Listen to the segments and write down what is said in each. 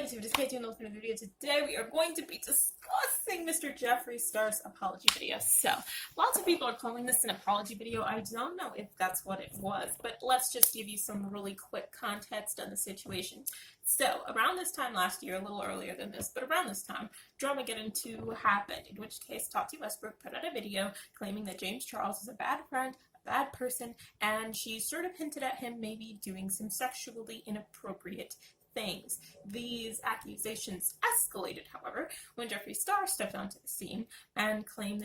YouTube, it's Kate doing the video. Today we are going to be discussing Mr. Jeffrees apology video. So, lots of people are calling this an apology video. I don't know if that's what it was, but let's just give you some really quick context on the situation. So, around this time last year, a little earlier than this, but around this time, Dramageddon 2 happened, in which case Tati Westbrook put out a video claiming that James Charles is a bad friend, a bad person, and she sort of hinted at him maybe doing some sexually inappropriate things. These accusations escalated, however, when Jeffree Star stepped onto the scene and claimed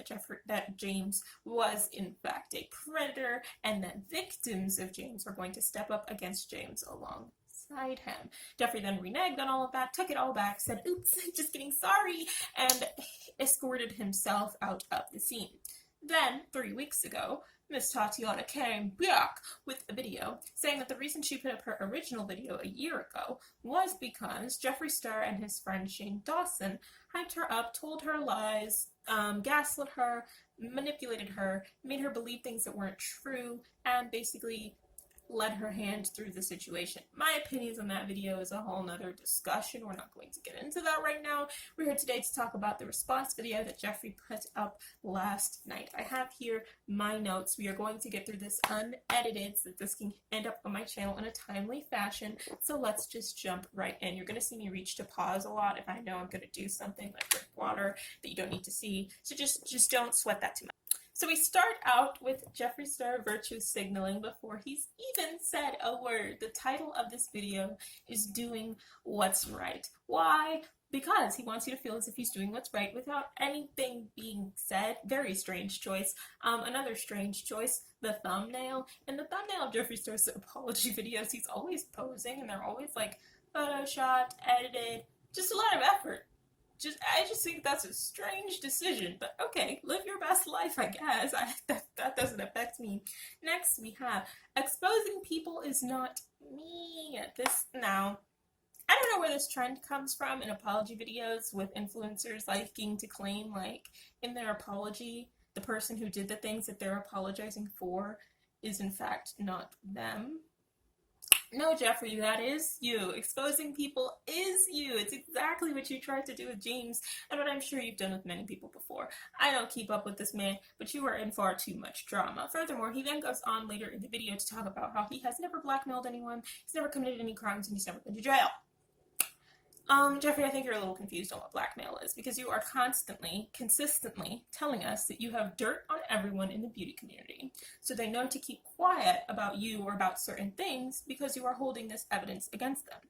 that James was in fact a predator, and that victims of James were going to step up against James alongside him. Jeffree then reneged on all of that, took it all back, said, "Oops, just kidding, sorry," and escorted himself out of the scene. Then, 3 weeks ago, Miss Tatiana came back with a video saying that the reason she put up her original video a year ago was because Jeffree Star and his friend Shane Dawson hyped her up, told her lies, gaslit her, manipulated her, made her believe things that weren't true, and basically led her hand through the situation. My opinions on that video is a whole nother discussion. We're not going to get into that right now. We're here today to talk about the response video that Jeffree put up last night. I have here my notes. We are going to get through this unedited so that this can end up on my channel in a timely fashion. So let's just jump right in. You're going to see me reach to pause a lot if I know I'm going to do something like drink water that you don't need to see. So just don't sweat that too much. So we start out with Jeffree Star virtue signaling before he's even said a word. The title of this video is Doing What's Right. Why? Because he wants you to feel as if he's doing what's right without anything being said. Very strange choice. Another strange choice, the thumbnail. In the thumbnail of Jeffree Star's apology videos, he's always posing, and they're always like photoshopped, edited, just a lot of effort. I just think that's a strange decision, but okay, live your best life, I guess. That doesn't affect me. Next, we have exposing people is not me. Now, I don't know where this trend comes from in apology videos with influencers liking to claim, like, in their apology, the person who did the things that they're apologizing for is in fact not them. No, Jeffree, that is you. Exposing people is you. It's exactly what you tried to do with James, and what I'm sure you've done with many people before. I don't keep up with this man, but you are in far too much drama. Furthermore, he then goes on later in the video to talk about how he has never blackmailed anyone, he's never committed any crimes, and he's never been to jail. Jeffree, I think you're a little confused on what blackmail is, because you are consistently telling us that you have dirt on everyone in the beauty community, so they know to keep quiet about you or about certain things because you are holding this evidence against them.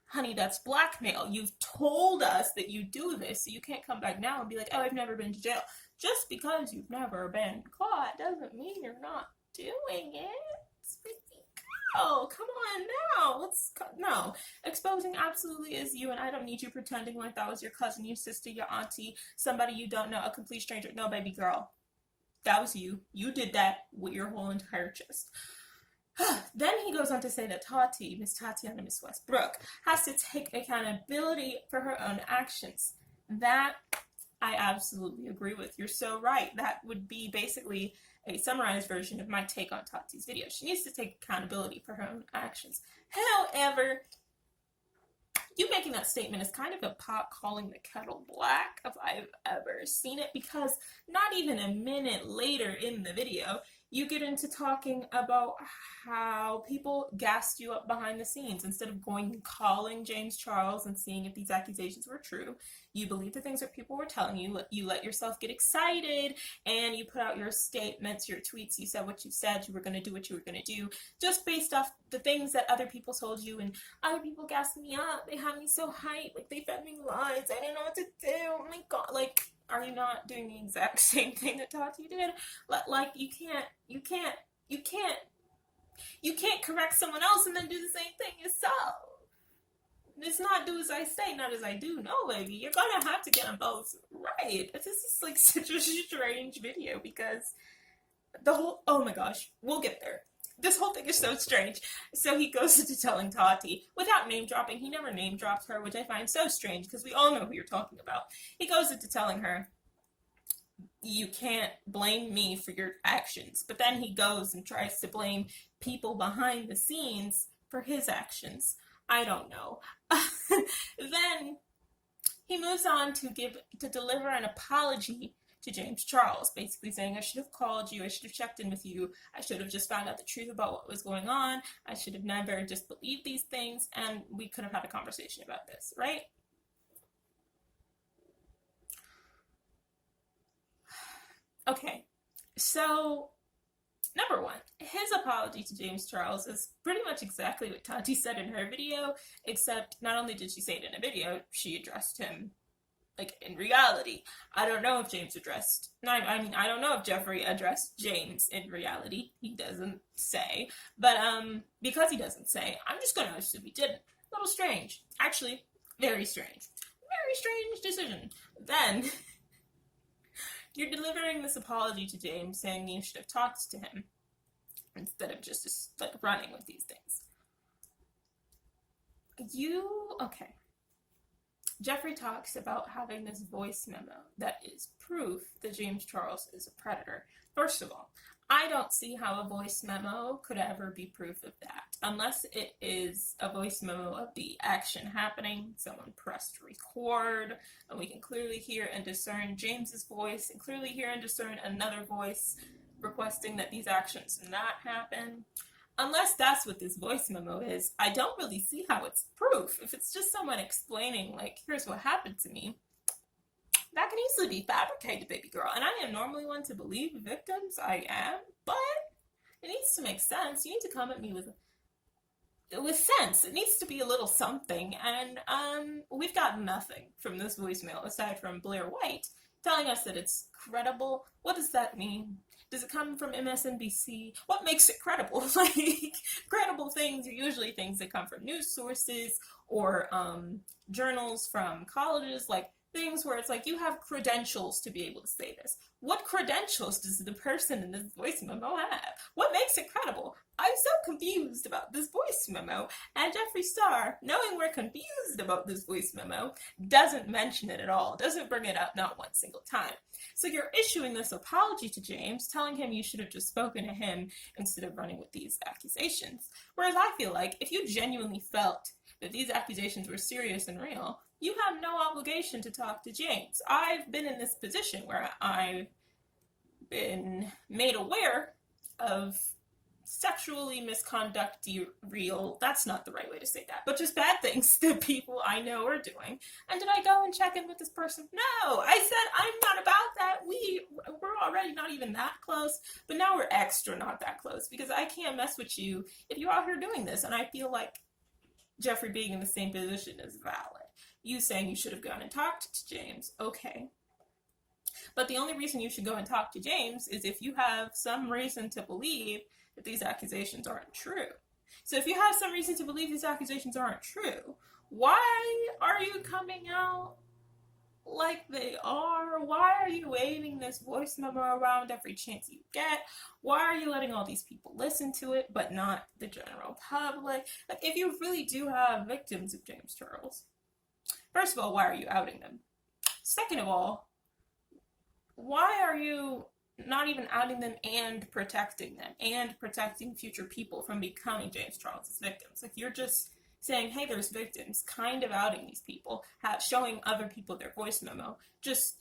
Honey, that's blackmail. You've told us that you do this, so you can't come back now and be like, "Oh, I've never been to jail." Just because you've never been caught doesn't mean you're not doing it. Oh, come on now. No. Exposing absolutely is you, and I don't need you pretending like that was your cousin, your sister, your auntie, somebody you don't know, a complete stranger. No, baby girl. That was you. You did that with your whole entire chest. Then he goes on to say that Miss Tatiana Westbrook, has to take accountability for her own actions. That I absolutely agree with. You're so right. That would be basically a summarized version of my take on Tati's video. She needs to take accountability for her own actions. However, you making that statement is kind of a pot calling the kettle black if I've ever seen it, because not even a minute later in the video, you get into talking about how people gassed you up behind the scenes. Instead of going and calling James Charles and seeing if these accusations were true, you believed the things that people were telling you. You let yourself get excited, and you put out your statements, your tweets. You said what you said. You were going to do what you were going to do, just based off the things that other people told you. And other people gassed me up. They had me so hyped. Like, they fed me lies. I didn't know what to do. Oh my God. Like, are you not doing the exact same thing that Tati did? Like, you can't correct someone else and then do the same thing yourself. It's not do as I say, not as I do. No, baby, you're gonna have to get them both right. This is like such a strange video, because oh my gosh, we'll get there. This whole thing is so strange. So he goes into telling Tati, without name dropping, he never name dropped her, which I find so strange because we all know who you're talking about. He goes into telling her, "You can't blame me for your actions." But then he goes and tries to blame people behind the scenes for his actions. I don't know. he moves on to deliver an apology to James Charles, basically saying, I should have called you, I should have checked in with you, I should have just found out the truth about what was going on, I should have never just believed these things, and we could have had a conversation about this, right? Okay, so number one, his apology to James Charles is pretty much exactly what Tati said in her video, except not only did she say it in a video, she addressed him, like, in reality. I don't know if I don't know if Jeffree addressed James in reality. He doesn't say. But, because he doesn't say, I'm just gonna assume he didn't. A little strange. Actually, very strange. Very strange decision. Then, you're delivering this apology to James, saying you should have talked to him instead of just like running with these things. Okay. Jeffree talks about having this voice memo that is proof that James Charles is a predator. First of all, I don't see how a voice memo could ever be proof of that, unless it is a voice memo of the action happening, someone pressed record, and we can clearly hear and discern James's voice, and clearly hear and discern another voice requesting that these actions not happen. Unless that's what this voice memo is, I don't really see how it's proof. If it's just someone explaining, like, here's what happened to me, that can easily be fabricated, baby girl. And I am normally one to believe victims, I am, but it needs to make sense. You need to come at me with sense. It needs to be a little something, and we've gotten nothing from this voicemail aside from Blair White telling us that it's credible. What does that mean? Does it come from MSNBC? What makes it credible? Like, credible things are usually things that come from news sources or journals from colleges, like things where it's like you have credentials to be able to say this. What credentials does the person in this voice memo have? What makes it credible? I'm so confused about this voice memo, and Jeffree Star, knowing we're confused about this voice memo, doesn't mention it at all, doesn't bring it up not one single time. So you're issuing this apology to James, telling him you should have just spoken to him instead of running with these accusations. Whereas I feel like if you genuinely felt that these accusations were serious and real, you have no obligation to talk to James. I've been in this position where I've been made aware of sexually misconduct, that's not the right way to say that, but just bad things that people I know are doing. And did I go and check in with this person? No, I said I'm not about that. We're already not even that close, but now we're extra not that close because I can't mess with you if you're out here doing this. And I feel like Jeffree being in the same position is valid. You saying you should have gone and talked to James, okay. But the only reason you should go and talk to James is if you have some reason to believe that these accusations aren't true. So if you have some reason to believe these accusations aren't true, why are you coming out like they are? Why are you waving this voice memo around every chance you get? Why are you letting all these people listen to it, but not the general public? Like, if you really do have victims of James Charles, first of all, why are you outing them? Second of all, why are you not even outing them and protecting future people from becoming James Charles' victims? Like, you're just saying, hey, there's victims, kind of outing these people, showing other people their voice memo, just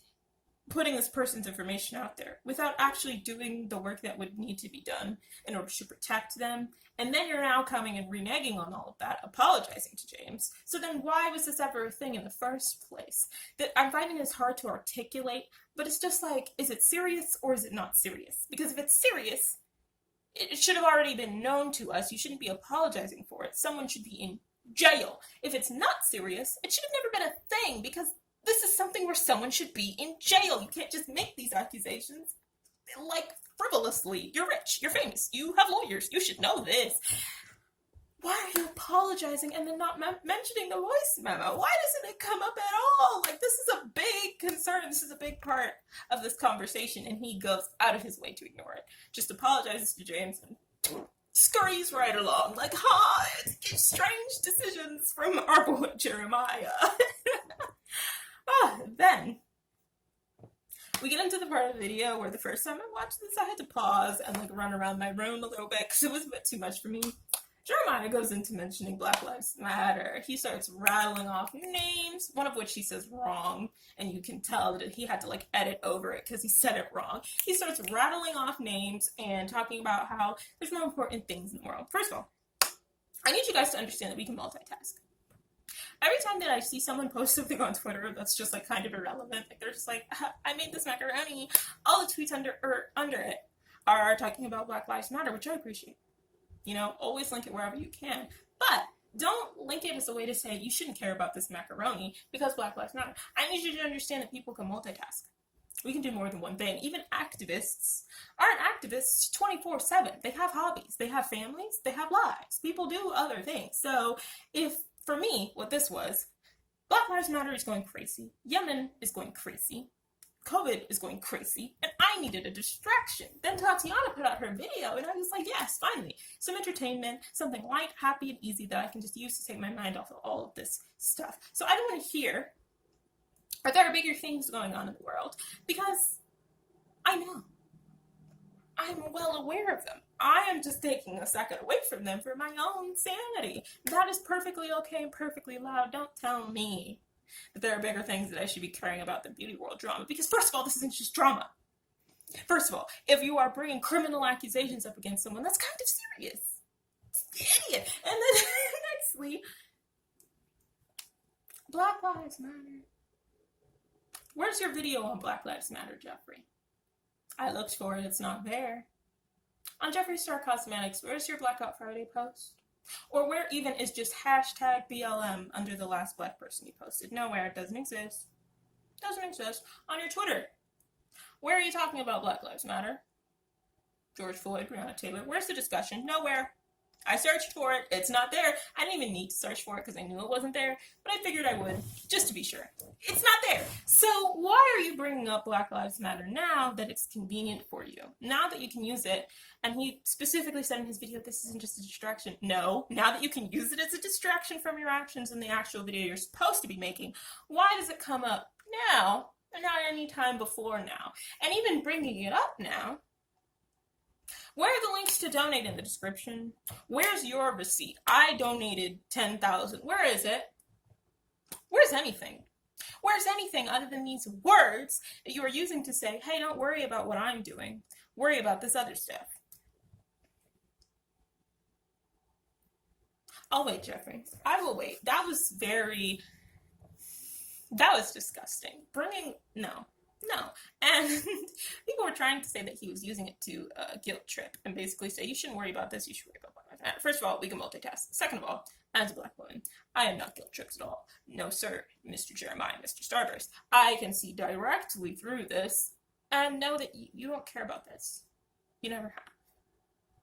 putting this person's information out there without actually doing the work that would need to be done in order to protect them. And then you're now coming and reneging on all of that, apologizing to James. So then why was this ever a thing in the first place? That I'm finding this hard to articulate, but it's just like, is it serious or is it not serious? Because if it's serious, it should have already been known to us. You shouldn't be apologizing for it. Someone should be in jail. If it's not serious, it should have never been a thing, because this is something where someone should be in jail. You can't just make these accusations, like, frivolously. You're rich, you're famous, you have lawyers, you should know this. Why are you apologizing and then not mentioning the voice memo? Why doesn't it come up at all? Like, this is a big concern. This is a big part of this conversation, and he goes out of his way to ignore it. Just apologizes to James and scurries right along. Like, it's strange decisions from our boy Jeremiah. Then we get into the part of the video where the first time I watched this, I had to pause and, like, run around my room a little bit because it was a bit too much for me. Jeremiah goes into mentioning Black Lives Matter. He starts rattling off names, one of which he says wrong, and you can tell that he had to like edit over it because he said it wrong. He starts rattling off names and talking about how there's no important things in the world. First of all, I need you guys to understand that we can multitask. Every time that I see someone post something on Twitter that's just like kind of irrelevant, like they're just like, I made this macaroni, all the tweets under it are talking about Black Lives Matter, which I appreciate. You know, always link it wherever you can. But don't link it as a way to say you shouldn't care about this macaroni because Black Lives Matter. I need you to understand that people can multitask. We can do more than one thing. Even activists aren't activists 24/7. They have hobbies. They have families. They have lives. People do other things. So if, for me, what this was, Black Lives Matter is going crazy. Yemen is going crazy. COVID is going crazy. And I needed a distraction. Then Tatiana put out her video and I was like, yes, finally. Some entertainment, something light, happy, and easy that I can just use to take my mind off of all of this stuff. So I don't want to hear, are there bigger things going on in the world? Because I know. I'm well aware of them. I am just taking a second away from them for my own sanity. That is perfectly okay and perfectly loud. Don't tell me that there are bigger things that I should be caring about than beauty world drama. Because first of all, this isn't just drama. First of all, if you are bringing criminal accusations up against someone, that's kind of serious. It's idiot. And then nextly, Black Lives Matter. Where's your video on Black Lives Matter, Jeffree? I looked for it, it's not there. On Jeffree Star Cosmetics, where's your Blackout Friday post? Or where even is just hashtag BLM under the last black person you posted? Nowhere, it doesn't exist. Doesn't exist. On your Twitter, where are you talking about Black Lives Matter? George Floyd, Breonna Taylor, where's the discussion? Nowhere. I searched for it, it's not there. I didn't even need to search for it because I knew it wasn't there, but I figured I would, just to be sure. It's not there. So why are you bringing up Black Lives Matter now that it's convenient for you? Now that you can use it, and he specifically said in his video, this isn't just a distraction. No, now that you can use it as a distraction from your actions in the actual video you're supposed to be making, why does it come up now and not any time before now? And even bringing it up now, where are the links to donate in the description? Where's your receipt? I donated 10,000. Where is it? Where's anything? Where's anything other than these words that you are using to say, hey, don't worry about what I'm doing. Worry about this other stuff. I'll wait, Jeffree. I will wait. That was disgusting. No. And people were trying to say that he was using it to guilt trip and basically say, you shouldn't worry about this, you should worry about Black Lives Matter. First of all, we can multitask. Second of all, as a black woman, I am not guilt tripped at all. No, sir, Mr. Jeremiah, Mr. Starburst. I can see directly through this and know that you don't care about this. You never have.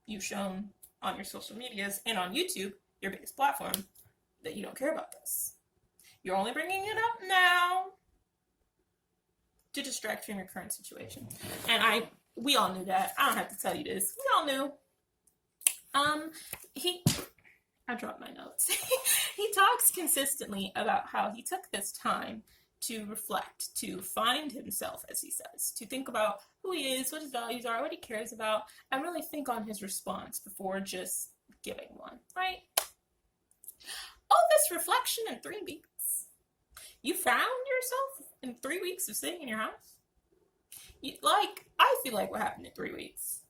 You've shown on your social medias and on YouTube, your biggest platform, that you don't care about this. You're only bringing it up now to distract from your current situation. And we all knew that. I don't have to tell you this. We all knew. I dropped my notes. He talks consistently about how he took this time to reflect, to find himself, as he says, to think about who he is, what his values are, what he cares about, and really think on his response before just giving one, right? All this reflection in 3 weeks. You found yourself in 3 weeks of sitting in your house? I feel like what happened in 3 weeks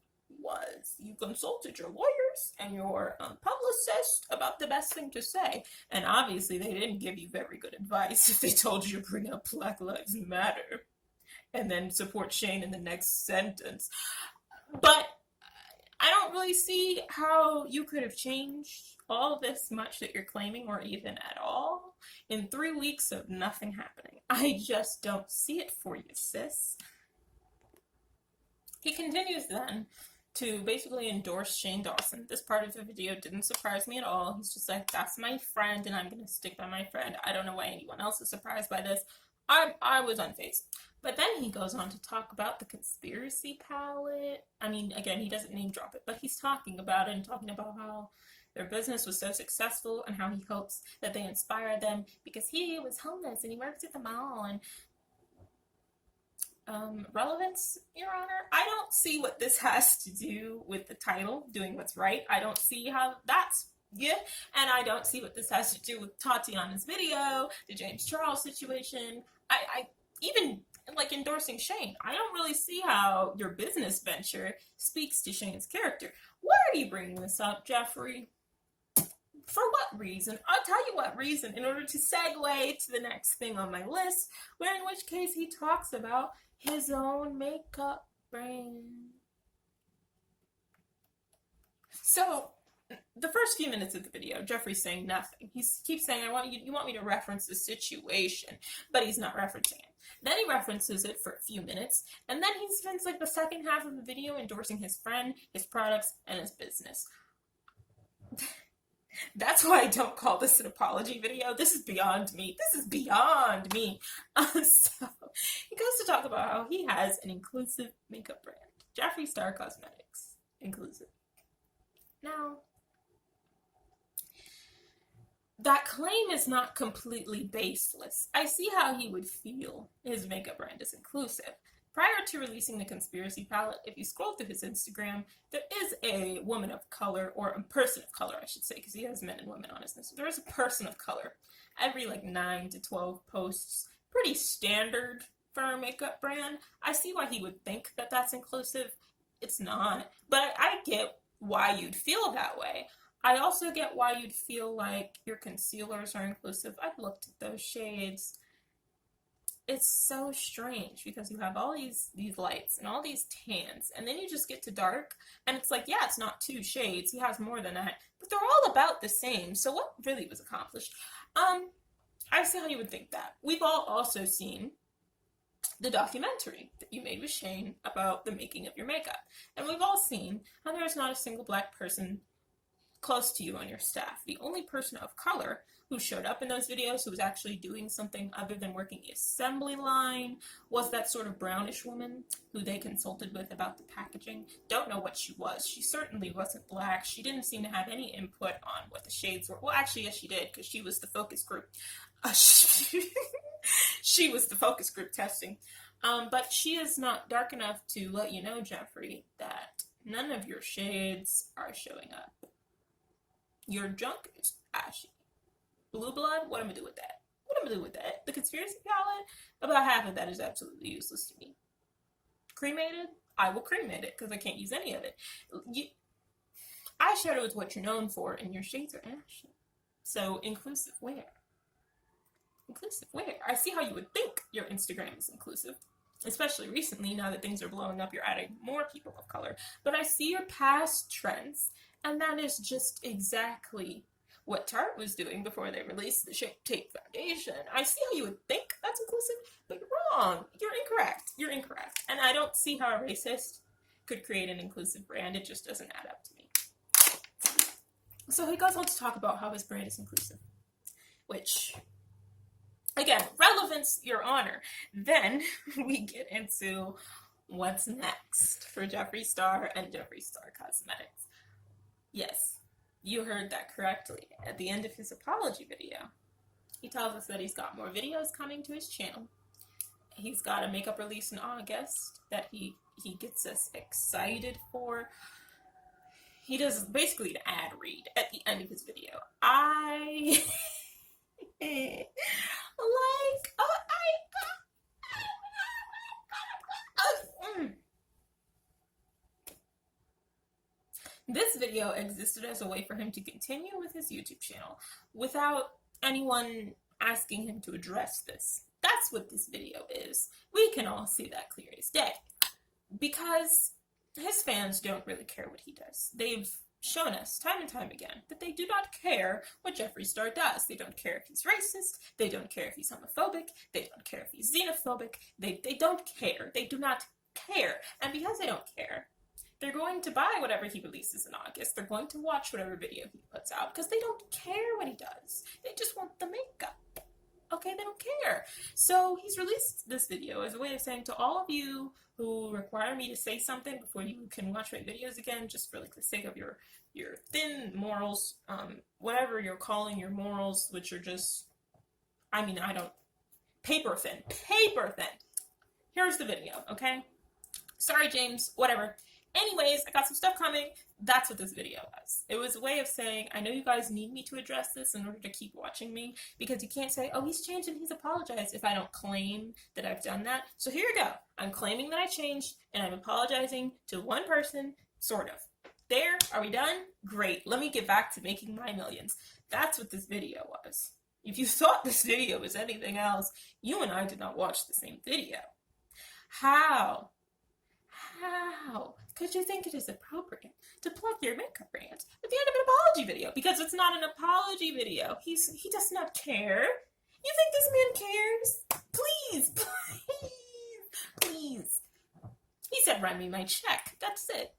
was you consulted your lawyers and your publicist about the best thing to say. And obviously they didn't give you very good advice if they told you to bring up Black Lives Matter and then support Shane in the next sentence. But I don't really see how you could have changed all this much that you're claiming, or even at all, in 3 weeks of nothing happening. I just don't see it for you, sis. He continues then to basically endorse Shane Dawson. This part of the video didn't surprise me at all. He's just like, that's my friend and I'm going to stick by my friend. I don't know why anyone else is surprised by this. I was unfazed. But then he goes on to talk about the conspiracy palette. I mean, again, he doesn't name drop it, but he's talking about it and talking about how their business was so successful and how he hopes that they inspire them because he was homeless and he works at the mall. And relevance, Your Honor, I don't see what this has to do with the title, doing what's right. I don't see how that's Yeah, and I don't see what this has to do with Tatiana's video, the James Charles situation. I even like endorsing Shane. I don't really see how your business venture speaks to Shane's character. Why are you bringing this up, Jeffree? For what reason? I'll tell you what reason, in order to segue to the next thing on my list, where in which case he talks about his own makeup brand. So, the first few minutes of the video, Jeffree's saying nothing. He keeps saying, you want me to reference the situation, but he's not referencing it. Then he references it for a few minutes, and then he spends like the second half of the video endorsing his friend, his products, and his business. That's why I don't call this an apology video. This is beyond me. This is beyond me. So he goes to talk about how he has an inclusive makeup brand, Jeffree Star Cosmetics, inclusive. Now, that claim is not completely baseless. I see how he would feel his makeup brand is inclusive. Prior to releasing the conspiracy palette, if you scroll through his Instagram, there is a woman of color, or a person of color, I should say, because he has men and women on his Instagram. There is a person of color every like 9 to 12 posts. Pretty standard for a makeup brand. I see why he would think that that's inclusive. It's not. But I get why you'd feel that way. I also get why you'd feel like your concealers are inclusive. I've looked at those shades. It's so strange because you have all these lights and all these tans, and then you just get to dark, and it's like, yeah, it's not 2 shades. He has more than that, but they're all about the same. So what really was accomplished? I see how you would think that. We've all also seen the documentary that you made with Shane about the making of your makeup, and we've all seen how there's not a single black person close to you on your staff. The only person of color who showed up in those videos who was actually doing something other than working the assembly line was that sort of brownish woman who they consulted with about the packaging. Don't know what she was. She certainly wasn't black. She didn't seem to have any input on what the shades were. Well, actually, yes, she did, because she was the focus group. She was the focus group testing. But she is not dark enough to let you know, Jeffree, that none of your shades are showing up. Your junk is ashy. Blue blood, what am I gonna do with that? What am I gonna do with that? The conspiracy palette, about half of that is absolutely useless to me. Cremated, I will cremate it because I can't use any of it. Eyeshadow is what you're known for, and your shades are ashy. So inclusive where? Inclusive where? I see how you would think your Instagram is inclusive, especially recently now that things are blowing up. You're adding more people of color, but I see your past trends. And that is just exactly what Tarte was doing before they released the Shape Tape Foundation. I see how you would think that's inclusive, but you're wrong. You're incorrect. You're incorrect. And I don't see how a racist could create an inclusive brand. It just doesn't add up to me. So he goes on to talk about how his brand is inclusive, which, again, relevance, your honor. Then we get into what's next for Jeffree Star and Jeffree Star Cosmetics. Yes, you heard that correctly. At the end of his apology video, he tells us that he's got more videos coming to his channel. He's got a makeup release in August that he gets us excited for. He does basically an ad read at the end of his video. This video existed as a way for him to continue with his YouTube channel without anyone asking him to address this. That's what this video is. We can all see that clear as day. Because his fans don't really care what he does. They've shown us time and time again that they do not care what Jeffree Star does. They don't care if he's racist. They don't care if he's homophobic. They don't care if he's xenophobic. They don't care. They do not care. And because they don't care, they're going to buy whatever he releases in August. They're going to watch whatever video he puts out because they don't care what he does. They just want the makeup. Okay, they don't care. So he's released this video as a way of saying to all of you who require me to say something before you can watch my videos again, just for like the sake of your thin morals, whatever you're calling your morals, which are just, paper thin. Here's the video, okay? Sorry, James, whatever. Anyways, I got some stuff coming. That's what this video was. It was a way of saying, I know you guys need me to address this in order to keep watching me, because you can't say, oh, he's changed and he's apologized if I don't claim that I've done that. So here we go. I'm claiming that I changed and I'm apologizing to one person, sort of. There, are we done? Great. Let me get back to making my millions. That's what this video was. If you thought this video was anything else, you and I did not watch the same video. How could you think it is appropriate to plug your makeup brand at the end of an apology video? Because it's not an apology video. He does not care. You think this man cares? Please, please. He said, write me my check. That's it.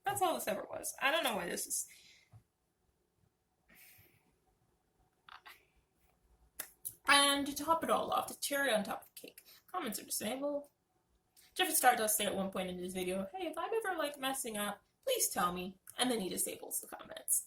That's all this ever was. I don't know why this is. And to top it all off, the cherry on top of the cake, comments are disabled. Jeffree Star does say at one point in his video, hey, if I'm ever messing up, please tell me. And then he disables the comments.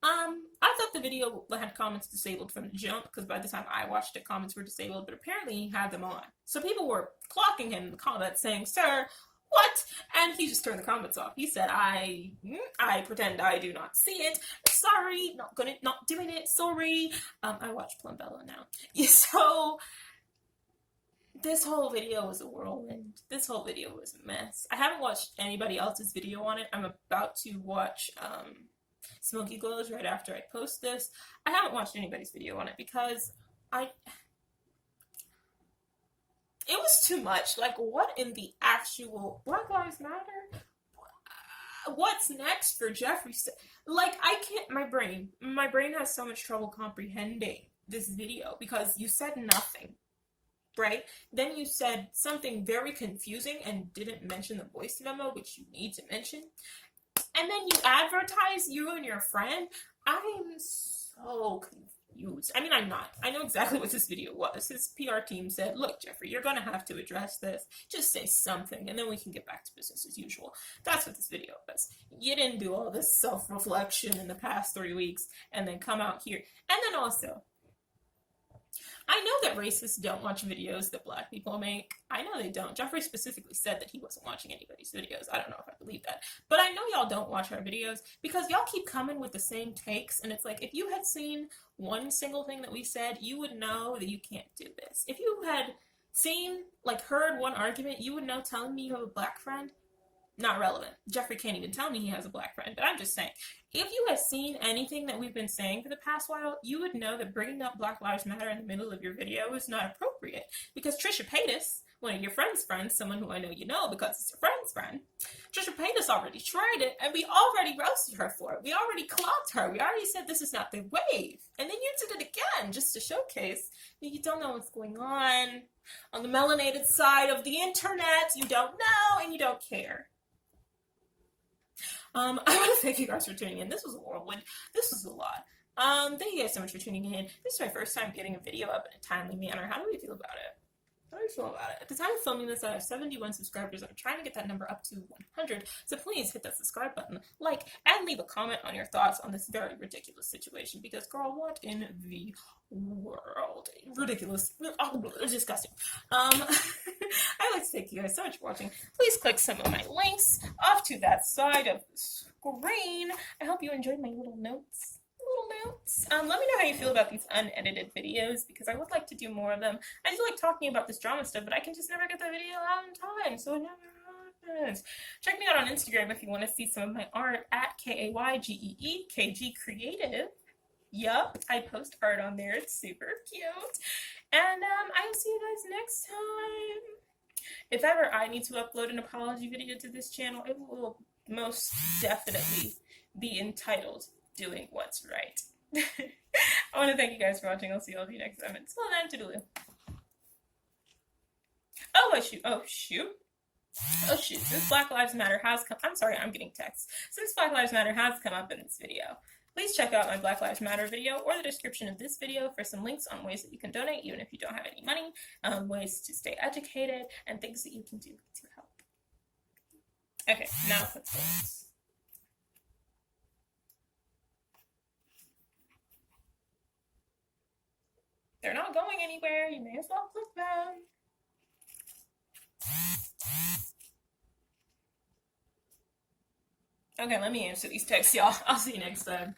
I thought the video had comments disabled from the jump, because by the time I watched it, comments were disabled, but apparently he had them on. So people were clocking him in the comments saying, sir, what? And he just turned the comments off. He said, I pretend I do not see it. Sorry, not doing it. Sorry. I watch Plumbella now. So this whole video was a whirlwind. This whole video was a mess. I haven't watched anybody else's video on it. I'm about to watch Smoky Glows right after I post this. I haven't watched anybody's video on it because it was too much. Like, what in the actual Black Lives Matter? What's next for Jeffree? Like, I can't, my brain has so much trouble comprehending this video because you said nothing, right? Then you said something very confusing and didn't mention the voice memo, which you need to mention. And then you advertise you and your friend. I'm so confused. I mean, I'm not. I know exactly what this video was. His PR team said, look, Jeffree, you're going to have to address this. Just say something, and then we can get back to business as usual. That's what this video was. You didn't do all this self-reflection in the past 3 weeks, and then come out here. And then also, I know that racists don't watch videos that Black people make. I know they don't. Jeffree specifically said that he wasn't watching anybody's videos. I don't know if I believe that. But I know y'all don't watch our videos because y'all keep coming with the same takes. And it's like, if you had seen one single thing that we said, you would know that you can't do this. If you had seen, heard one argument, you would know telling me you have a Black friend. Not relevant. Jeffree can't even tell me he has a Black friend, but I'm just saying, if you had seen anything that we've been saying for the past while, you would know that bringing up Black Lives Matter in the middle of your video is not appropriate. Because Trisha Paytas, one of your friend's friends, someone who I know you know because it's your friend's friend, Trisha Paytas already tried it, and we already roasted her for it. We already clocked her. We already said this is not the wave. And then you did it again, just to showcase that you don't know what's going on the melanated side of the internet. You don't know, and you don't care. I want to thank you guys for tuning in. This was a whirlwind. This was a lot. Thank you guys so much for tuning in. This is my first time getting a video up in a timely manner. How do we feel about it? How do you feel about it? At the time of filming this, I have 71 subscribers. I'm trying to get that number up to 100. So please hit that subscribe button, and leave a comment on your thoughts on this very ridiculous situation. Because, girl, what in the world? Ridiculous. Oh, it's disgusting. I'd like to thank you guys so much for watching. Please click some of my links off to that side of the screen. I hope you enjoyed my little notes. Let me know how you feel about these unedited videos, because I would like to do more of them. I do like talking about this drama stuff, but I can just never get the video out in time, so it never happens. Check me out on Instagram if you want to see some of my art at KAYGEE, KG Creative. Yup, I post art on there. It's super cute. And I will see you guys next time. If ever I need to upload an apology video to this channel, it will most definitely be entitled Doing What's Right. I want to thank you guys for watching. I'll see all of you next time. Until then, toodaloo. Oh, shoot. Since Black Lives Matter has come... I'm sorry, I'm getting texts. Since Black Lives Matter has come up in this video, please check out my Black Lives Matter video or the description of this video for some links on ways that you can donate, even if you don't have any money, ways to stay educated, and things that you can do to help. Okay, now let's go. They're not going anywhere. You may as well click them. Okay, let me answer these texts, y'all. I'll see you next time.